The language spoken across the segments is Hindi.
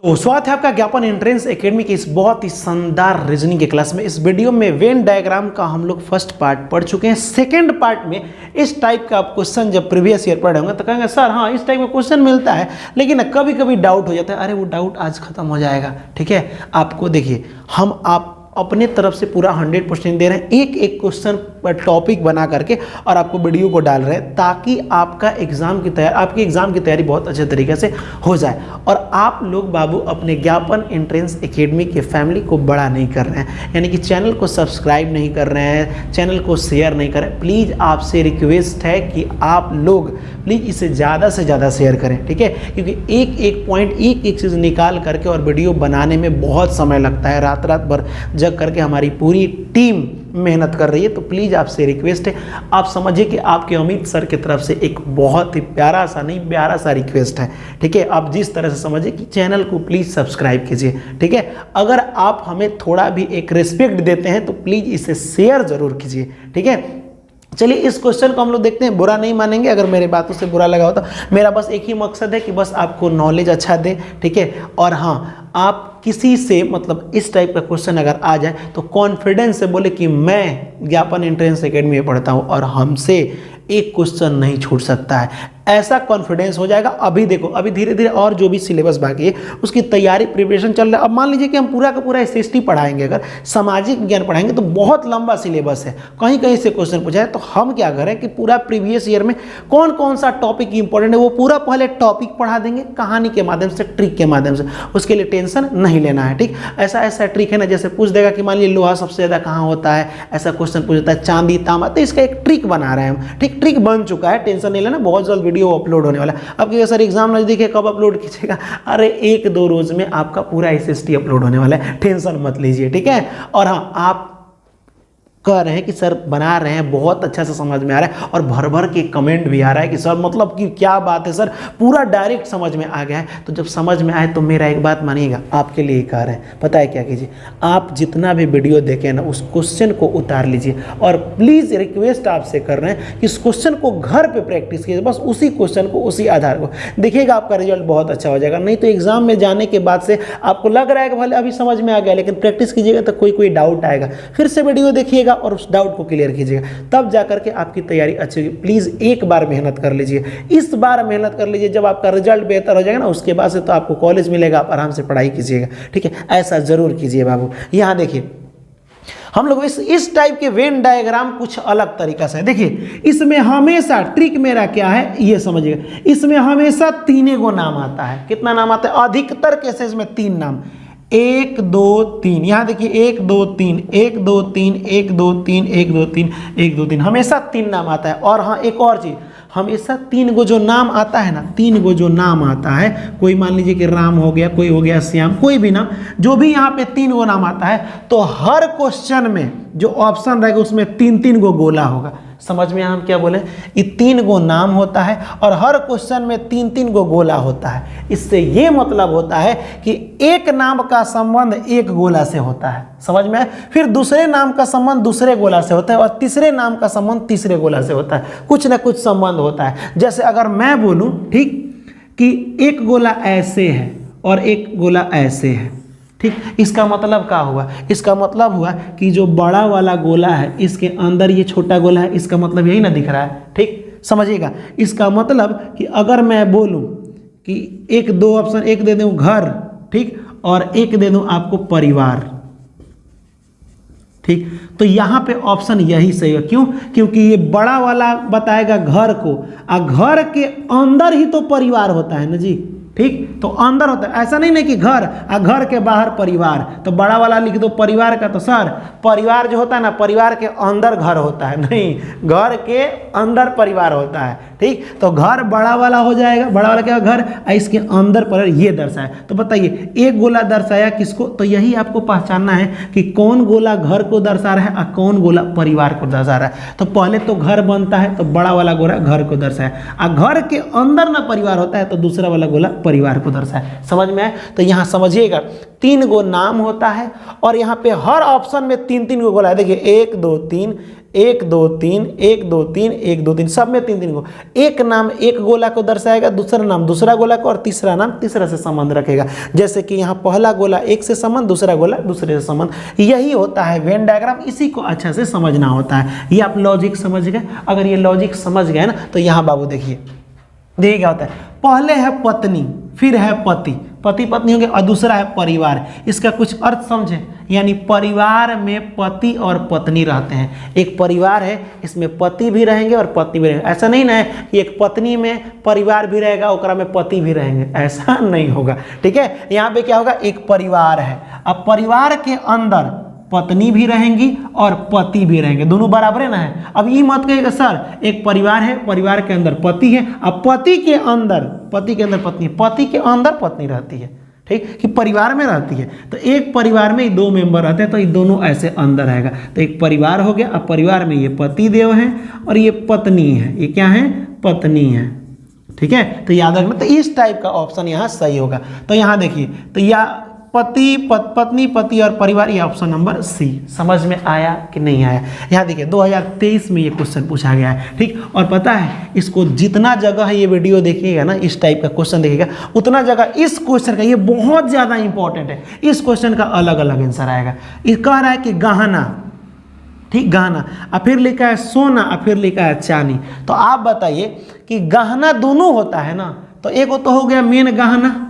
तो स्वागत है आपका ज्ञापन एंट्रेंस एकेडमी की इस बहुत ही शानदार रीजनिंग के क्लास में। इस वीडियो में वेन डायग्राम का हम लोग फर्स्ट पार्ट पढ़ चुके हैं। सेकंड पार्ट में इस टाइप का आप क्वेश्चन जब प्रीवियस ईयर पढ़े होंगे तो कहेंगे सर हाँ इस टाइप का क्वेश्चन मिलता है, लेकिन कभी कभी डाउट हो जाता है। अरे वो डाउट आज खत्म हो जाएगा, ठीक है। आपको देखिए हम आप अपने तरफ से पूरा 100% दे रहे हैं, एक एक क्वेश्चन पर टॉपिक बना करके और आपको वीडियो को डाल रहे हैं ताकि आपकी एग्जाम की तैयारी बहुत अच्छे तरीके से हो जाए। और आप लोग बाबू अपने ज्ञापन एंट्रेंस एकेडमी के फैमिली को बड़ा नहीं कर रहे हैं, यानी कि चैनल को सब्सक्राइब नहीं कर रहे हैं, चैनल को शेयर नहीं कर रहे हैं। प्लीज़ आपसे रिक्वेस्ट है कि आप लोग प्लीज़ इसे ज़्यादा से ज़्यादा शेयर करें, ठीक है। क्योंकि एक एक पॉइंट एक एक चीज़ निकाल करके और वीडियो बनाने में बहुत समय लगता है, रात रात भर जग करके हमारी पूरी टीम मेहनत कर रही है। तो प्लीज़ आपसे रिक्वेस्ट है, आप समझिए कि आपके अमित सर की तरफ से एक बहुत ही प्यारा सा रिक्वेस्ट है, ठीक है। आप जिस तरह से समझिए कि चैनल को प्लीज़ सब्सक्राइब कीजिए, ठीक है। अगर आप हमें थोड़ा भी एक रिस्पेक्ट देते हैं तो प्लीज़ इसे शेयर ज़रूर कीजिए, ठीक है। चलिए इस क्वेश्चन को हम लोग देखते हैं, बुरा नहीं मानेंगे अगर मेरे बातों से बुरा लगा हो तो। मेरा बस एक ही मकसद है कि बस आपको नॉलेज अच्छा दे, ठीक है। और हाँ, आप किसी से मतलब इस टाइप का क्वेश्चन अगर आ जाए तो कॉन्फिडेंस से बोले कि मैं ज्ञापन एंट्रेंस एकेडमी में पढ़ता हूँ और हमसे एक क्वेश्चन नहीं छूट सकता है, ऐसा कॉन्फिडेंस हो जाएगा। अभी देखो, अभी धीरे धीरे और जो भी सिलेबस बाकी है उसकी तैयारी प्रिपरेशन चल रहा है। अब मान लीजिए कि हम पूरा का पूरा एसएसटी पढ़ाएंगे, अगर सामाजिक विज्ञान पढ़ाएंगे तो बहुत लंबा सिलेबस है, कहीं कहीं से क्वेश्चन पूछा है। तो हम क्या करें कि पूरा प्रीवियस ईयर में कौन कौन सा टॉपिक इंपॉर्टेंट है वो पूरा पहले टॉपिक पढ़ा देंगे, कहानी के माध्यम से, ट्रिक के माध्यम से। उसके लिए टेंशन नहीं लेना है, ठीक। ऐसा ट्रिक है ना, जैसे पूछ देगा कि मान लीजिए लोहा सबसे ज़्यादा कहाँ होता है, ऐसा क्वेश्चन पूछता है चांदी तांबा, तो इसका एक ट्रिक बना रहे हैं हम, ठीक। ट्रिक बन चुका है, टेंशन नहीं लेना, बहुत जल्द वीडियो अपलोड होने वाला है। अब कहिए सर एग्जाम नजदीक है कब अपलोड कीजिएगा? अरे 1-2 रोज में आपका पूरा एसएसटी अपलोड होने वाला है, टेंशन मत लीजिए, ठीक है। और हाँ, आप कह रहे हैं कि सर बना रहे हैं, बहुत अच्छा से समझ में आ रहा है, और भर भर के कमेंट भी आ रहा है कि सर मतलब कि क्या बात है सर, पूरा डायरेक्ट समझ में आ गया है। तो जब समझ में आए तो मेरा एक बात मानिएगा, आपके लिए कह रहे हैं, पता है क्या कीजिए, आप जितना भी वीडियो देखें ना उस क्वेश्चन को उतार लीजिए और प्लीज़ रिक्वेस्ट आपसे कर रहे हैं कि इस क्वेश्चन को घर पर प्रैक्टिस कीजिए, बस उसी क्वेश्चन को, उसी आधार को, देखिएगा आपका रिजल्ट बहुत अच्छा हो जाएगा। नहीं तो एग्जाम में जाने के बाद से आपको लग रहा है कि भले अभी समझ में आ गया, लेकिन प्रैक्टिस कीजिएगा तो कोई डाउट आएगा, फिर से वीडियो देखिएगा और उस डाउट को क्लियर कीजिएगा, तब जाकर के आपकी तैयारी अच्छी होगी। प्लीज़ एक बार मेहनत कर लीजिए, इस बार मेहनत कर लीजिए, जब आपका रिजल्ट बेहतर हो जाएगा ना उसके बाद से तो आपको कॉलेज मिलेगा, आप आराम से पढ़ाई कीजिएगा, ठीक है। ऐसा जरूर कीजिए बाबू। यहाँ देखिए हम लोग इस टाइप के वेन डायग्राम कुछ अलग तरीका से, देखिए इसमें हमेशा ट्रिक मेरा क्या है ये समझिएगा, इसमें हमेशा 3 गो नाम आता है। कितना नाम आता है? अधिकतर केसेस में 3 नाम, 1 2 3। यहाँ देखिए 1 2 3 1 2 3 1 2 3 1 2 3 1 2 3, हमेशा 3 नाम आता है। और हाँ एक और चीज़, हमेशा 3 गो जो नाम आता है ना, 3 गो जो नाम आता है, कोई मान लीजिए कि राम हो गया, कोई हो गया श्याम, कोई भी नाम, जो भी यहाँ पे 3 गो नाम आता है तो हर क्वेश्चन में जो ऑप्शन रहेगा उसमें 3-3 गो गोला होगा। समझ में हम क्या बोले, ये 3 गो नाम होता है और हर क्वेश्चन में 3-3 गो गोला होता है। इससे ये मतलब होता है कि एक नाम का संबंध एक गोला से होता है, समझ में। फिर दूसरे नाम का संबंध दूसरे गोला से होता है और तीसरे नाम का संबंध तीसरे गोला से होता है, कुछ ना कुछ संबंध होता है। जैसे अगर मैं बोलूं, ठीक, कि एक गोला ऐसे है और एक गोला ऐसे है, ठीक, इसका मतलब क्या हुआ? इसका मतलब हुआ कि जो बड़ा वाला गोला है इसके अंदर ये छोटा गोला है, इसका मतलब यही ना दिख रहा है, ठीक, समझिएगा। इसका मतलब कि अगर मैं बोलूं कि 1-2 ऑप्शन, एक दे दूं घर, ठीक, और एक दे दूं आपको परिवार, ठीक, तो यहाँ पे ऑप्शन यही सही है। क्यों? क्योंकि ये बड़ा वाला बताएगा घर को, और घर के अंदर ही तो परिवार होता है ना जी, ठीक, तो अंदर होता है, ऐसा नहीं कि घर और घर के बाहर परिवार। तो बड़ा वाला लिख दो परिवार का, तो सर परिवार जो होता है ना, परिवार के अंदर घर होता है, नहीं, घर के अंदर परिवार होता है, ठीक। तो घर बड़ा वाला हो जाएगा, बड़ा वाला क्या घर, इसके अंदर पर ये दर्शाया। तो बताइए एक गोला दर्शाया किसको? तो यही आपको पहचानना है कि कौन गोला घर को दर्शा रहा है और कौन गोला परिवार को दर्शा रहा है। तो पहले तो घर बनता है तो बड़ा वाला गोला घर को दर्शाया, और घर के अंदर ना परिवार होता है तो दूसरा वाला गोला परिवार को दर्शाया। समझ में आए? तो यहाँ समझिएगा 3 गो नाम होता है और यहाँ पे हर ऑप्शन में 3-3 गो गोला है। देखिए 1 2 3 1 2 3 1 2 3 1 2 3 सब में 3 3 गो। एक नाम एक गोला को दर्शाएगा, दूसरा नाम दूसरा गोला को, और तीसरा नाम तीसरा से संबंध रखेगा। जैसे कि यहाँ पहला गोला एक से संबंध, दूसरा गोला दूसरे से संबंध। यही होता है वेन डायग्राम, इसी को अच्छा से समझना होता है। ये आप लॉजिक समझ गए। अगर ये लॉजिक समझ गए ना तो यहाँ बाबू देखिए क्या होता है। पहले है पत्नी, फिर है पति, पति पत्नी होंगे, और दूसरा है परिवार। इसका कुछ अर्थ समझे, यानी परिवार में पति और पत्नी रहते हैं। एक परिवार है, इसमें पति भी रहेंगे और पत्नी भी रहेंगे। ऐसा नहीं ना है कि एक पत्नी में परिवार भी रहेगा, ओकरा में पति भी रहेंगे, ऐसा नहीं होगा। ठीक है, यहाँ पे क्या होगा, एक परिवार है। अब परिवार के अंदर पत्नी भी रहेंगी और पति भी रहेंगे, दोनों बराबर है ना है। अब ये मत कहिएगा सर एक परिवार है, परिवार के अंदर पति है, अब पति के अंदर पत्नी, पति के अंदर पत्नी रहती है। ठीक, कि परिवार में रहती है। तो एक परिवार में 2 मेंबर रहते हैं, तो ये दोनों ऐसे अंदर आएगा। तो एक परिवार हो गया। अब परिवार में ये पति देव है और ये पत्नी है। ये क्या है, पत्नी है। ठीक है, तो याद रखना। तो इस टाइप का ऑप्शन यहाँ सही होगा। तो यहाँ देखिए, तो या पति पत्नी पति और परिवार, ये ऑप्शन नंबर सी। समझ में आया कि नहीं आया। यहाँ देखिए 2023 में ये क्वेश्चन पूछा गया है। ठीक, और पता है इसको जितना जगह ये वीडियो देखिएगा ना, इस टाइप का क्वेश्चन देखिएगा, उतना जगह इस क्वेश्चन का, ये बहुत ज़्यादा इंपॉर्टेंट है, इस क्वेश्चन का अलग अलग आंसर आएगा। ये कह रहा है कि गहना, ठीक, गहना, और फिर लिखा है सोना, और फिर लिखा है चांदी। तो आप बताइए कि गहना दोनों होता है ना, तो एक तो हो गया मेन गहना,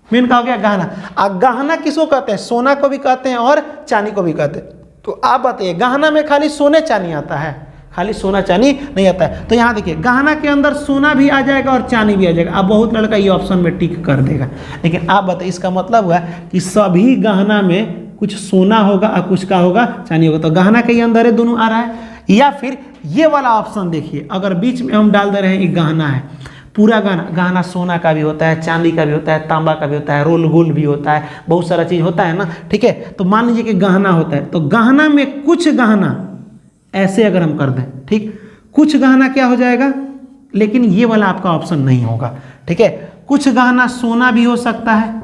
मेन का हो गया गहना। और गहना किसको कहते हैं, सोना को भी कहते हैं और चांदी को भी कहते हैं। तो आप बताइए गहना में खाली सोने चांदी आता है, खाली सोना चांदी नहीं आता है। तो यहाँ देखिए गहना के अंदर सोना भी आ जाएगा और चांदी भी आ जाएगा। अब बहुत लड़का ये ऑप्शन में टिक कर देगा, लेकिन आप बताइए इसका मतलब हुआ कि सभी गहना में कुछ सोना होगा और कुछ का होगा, चांदी होगा। तो गहना के अंदर है, दोनों आ रहा है। या फिर ये वाला ऑप्शन देखिए, अगर बीच में हम डाल दे रहे हैं ये गहना है, पूरा गहना सोना का भी होता है, चांदी का भी होता है, तांबा का भी होता है, रोल गोल्ड भी होता है, बहुत सारा चीज़ होता है ना। ठीक है, तो मान लीजिए कि गहना होता है, तो गहना में कुछ गहना ऐसे अगर हम कर दें, ठीक, कुछ गहना क्या हो जाएगा, लेकिन ये वाला आपका ऑप्शन नहीं होगा। ठीक है, कुछ गहना सोना भी हो सकता है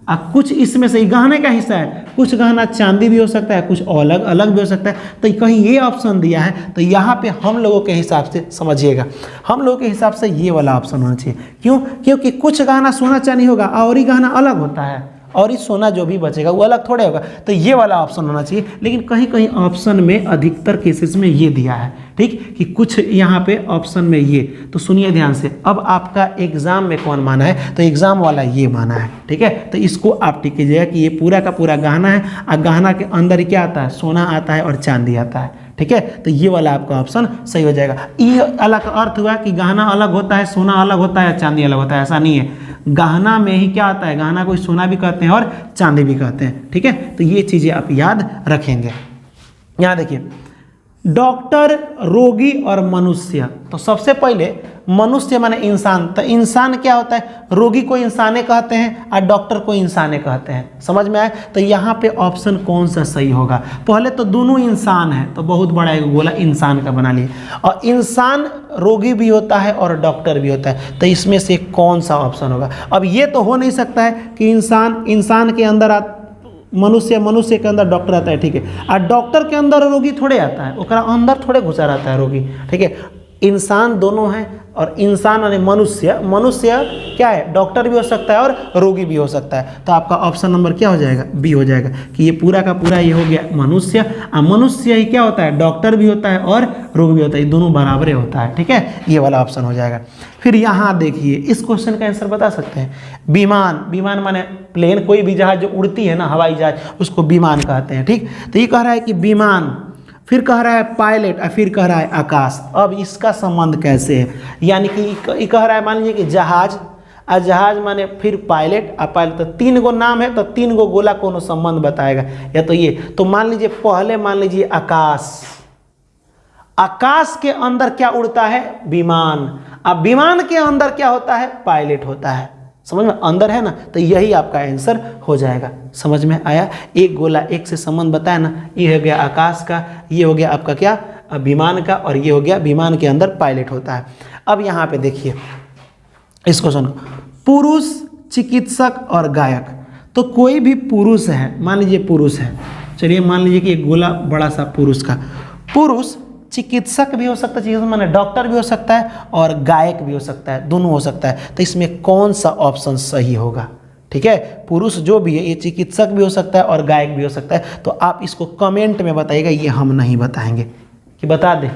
और कुछ इसमें से गहने का हिस्सा है, कुछ गहना चांदी भी हो सकता है, कुछ अलग अलग भी हो सकता है। तो कहीं ये ऑप्शन दिया है, तो यहाँ पे हम लोगों के हिसाब से समझिएगा, हम लोगों के हिसाब से ये वाला ऑप्शन होना चाहिए। क्यों, क्योंकि कुछ गहना सोना चांदी होगा और ही गहना अलग होता है, और इस सोना जो भी बचेगा वो अलग थोड़े होगा। तो ये वाला ऑप्शन होना चाहिए। लेकिन कहीं कहीं ऑप्शन में अधिकतर केसेस में ये दिया है, ठीक, कि कुछ यहाँ पे ऑप्शन में ये। तो सुनिए ध्यान से, अब आपका एग्जाम में कौन माना है, तो एग्जाम वाला ये माना है। ठीक है, तो इसको आप टिक कीजिएगा कि ये पूरा का पूरा गहना है, और गहना के अंदर क्या आता है, सोना आता है और चांदी आता है। ठीक है, तो ये वाला आपका ऑप्शन सही हो जाएगा। ये अलग अर्थ हुआ कि गहना अलग होता है, सोना अलग होता है, चांदी अलग होता है, ऐसा नहीं है। गहना में ही क्या आता है, गहना को सोना भी कहते हैं और चांदी भी कहते हैं। ठीक है, तो ये चीज़ें आप याद रखेंगे। यहाँ देखिए डॉक्टर, रोगी और मनुष्य। तो सबसे पहले मनुष्य माने इंसान। तो इंसान क्या होता है, रोगी को इंसाने कहते हैं और डॉक्टर को इंसाने कहते हैं। समझ में आए। तो यहाँ पे ऑप्शन कौन सा सही होगा, पहले तो दोनों इंसान है, तो बहुत बड़ा एक गोला इंसान का बना लिए, और इंसान रोगी भी होता है और डॉक्टर भी होता है। तो इसमें से कौन सा ऑप्शन होगा। अब ये तो हो नहीं सकता है कि इंसान के अंदर मनुष्य के अंदर डॉक्टर आता है। ठीक है, और डॉक्टर के अंदर रोगी थोड़े आता है, ओकरा अंदर थोड़े घुसा रहता है रोगी। ठीक है, इंसान दोनों हैं, और इंसान यानी मनुष्य क्या है, डॉक्टर भी हो सकता है और रोगी भी हो सकता है। तो आपका ऑप्शन नंबर क्या हो जाएगा, बी हो जाएगा, कि ये पूरा का पूरा ये हो गया मनुष्य। और मनुष्य ही क्या होता है, डॉक्टर भी होता है और रोगी भी होता है, ये दोनों बराबर होता है। ठीक है, ये वाला ऑप्शन हो जाएगा। फिर यहाँ देखिए इस क्वेश्चन का आंसर बता सकते हैं। विमान माने प्लेन, कोई भी जहाज जो उड़ती है ना, हवाई जहाज, उसको विमान कहते हैं। ठीक, तो ये कह रहा है कि विमान, फिर कह रहा है पायलट, और फिर कह रहा है आकाश। अब इसका संबंध कैसे है, यानी कि कह रहा है मान लीजिए कि जहाज, और जहाज माने फिर पायलट, और पायलट, तो 3 गो नाम है, तो 3 गो गोला कोनो संबंध बताएगा। या तो ये, तो मान लीजिए पहले मान लीजिए आकाश, आकाश के अंदर क्या उड़ता है, विमान। अब विमान के अंदर क्या होता है, पायलट होता है। समझ में, अंदर है ना, तो यही आपका आंसर हो जाएगा। समझ में आया। एक गोला एक से संबंध बताया ना, ये हो गया आकाश का, ये हो गया आपका क्या, विमान का, और ये हो गया विमान के अंदर पायलट होता है। अब यहाँ पे देखिए इस क्वेश्चन को, पुरुष, चिकित्सक और गायक। तो कोई भी पुरुष है, मान लीजिए पुरुष है, चलिए मान लीजिए कि एक गोला बड़ा सा पुरुष का, पुरुष चिकित्सक भी हो सकता है, चिकित्सक माने डॉक्टर भी हो सकता है, और गायक भी हो सकता है, दोनों हो सकता है। तो इसमें कौन सा ऑप्शन सही होगा? ठीक है, पुरुष जो भी है ये चिकित्सक भी हो सकता है और गायक भी हो सकता है। तो आप इसको कमेंट में बताइएगा, ये हम नहीं बताएंगे। कि बता दें,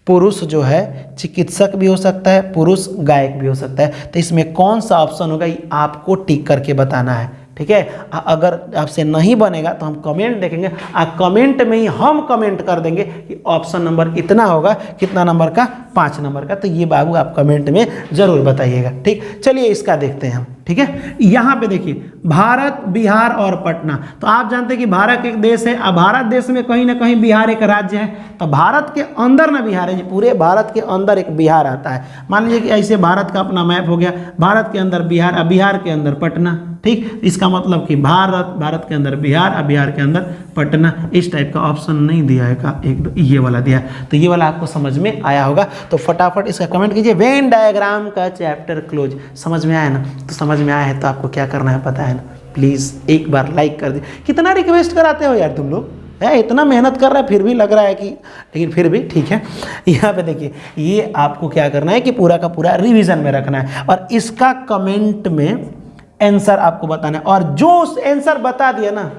पुरुष जो है चिकित्सक भी हो सकता है, पुरुष गायक भी हो सकता है। तो इसमें कौन सा ऑप्शन होगा ये आपको टिक करके बताना है। ठीक है, अगर आपसे नहीं बनेगा तो हम कमेंट देखेंगे, कमेंट में ही हम कमेंट कर देंगे कि ऑप्शन नंबर इतना होगा, कितना नंबर का? 5 नंबर का। तो ये बाबू आप कमेंट में जरूर बताइएगा। ठीक, चलिए इसका देखते हैं हम। ठीक है, यहाँ पे देखिए भारत, बिहार और पटना। तो आप जानते हैं कि भारत एक देश है, अब भारत देश में कहीं ना कहीं बिहार एक राज्य है। तो भारत के अंदर ना बिहार है, पूरे भारत के अंदर एक बिहार आता है। मान लीजिए कि ऐसे भारत का अपना मैप हो गया, भारत के अंदर बिहार, बिहार के अंदर पटना। ठीक, इसका मतलब कि भारत के अंदर बिहार, बिहार के अंदर पटना। इस टाइप का ऑप्शन नहीं दिया है का, एक ये वाला दिया है। तो ये वाला आपको समझ में आया होगा। तो फटाफट इसका कमेंट कीजिए। वेन डायग्राम का चैप्टर क्लोज। समझ में आया ना? तो समझ में आया है तो आपको क्या करना है पता है ना? प्लीज़ एक बार लाइक कर दीजिए। कितना रिक्वेस्ट कराते हो यार तुम लोग, है इतना मेहनत कर रहा है फिर भी लग रहा है कि, लेकिन फिर भी ठीक है। यहाँ पे देखिए, ये आपको क्या करना है कि पूरा का पूरा रिवीजन में रखना है, और इसका कमेंट में आंसर आपको बताना है। और जो उस आंसर बता दिया ना,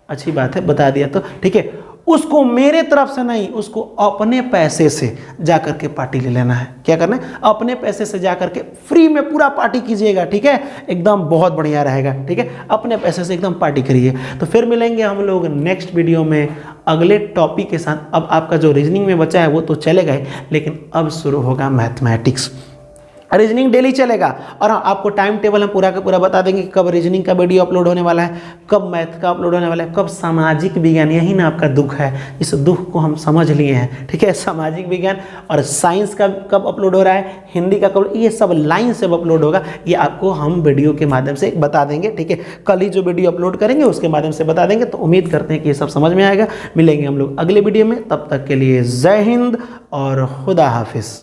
अच्छी बात है, बता दिया तो ठीक है, उसको मेरे तरफ से नहीं, उसको अपने पैसे से जा करके पार्टी ले लेना है। क्या करना है? अपने पैसे से जा करके फ्री में पूरा पार्टी कीजिएगा। ठीक है, एकदम बहुत बढ़िया रहेगा। ठीक है, अपने पैसे से एकदम पार्टी करिए। तो फिर मिलेंगे हम लोग नेक्स्ट वीडियो में अगले टॉपिक के साथ। अब आपका जो रीजनिंग में बचा है वो तो चलेगा ही, लेकिन अब शुरू होगा मैथमेटिक्स। रीजनिंग डेली चलेगा, और आपको टाइम टेबल हम पूरा का पूरा बता देंगे कि कब रीजनिंग का वीडियो अपलोड होने वाला है, कब मैथ का अपलोड होने वाला है, कब सामाजिक विज्ञान। यही ना आपका दुख है, इस दुख को हम समझ लिए हैं। ठीक है, सामाजिक विज्ञान और साइंस का कब अपलोड हो रहा है, हिंदी का कब, ये सब लाइन से अपलोड होगा, ये आपको हम वीडियो के माध्यम से बता देंगे। ठीक है, कल ही जो वीडियो अपलोड करेंगे उसके माध्यम से बता देंगे। तो उम्मीद करते हैं कि ये सब समझ में आएगा। मिलेंगे हम लोग अगले वीडियो में, तब तक के लिए जय हिंद और खुदा हाफिज़।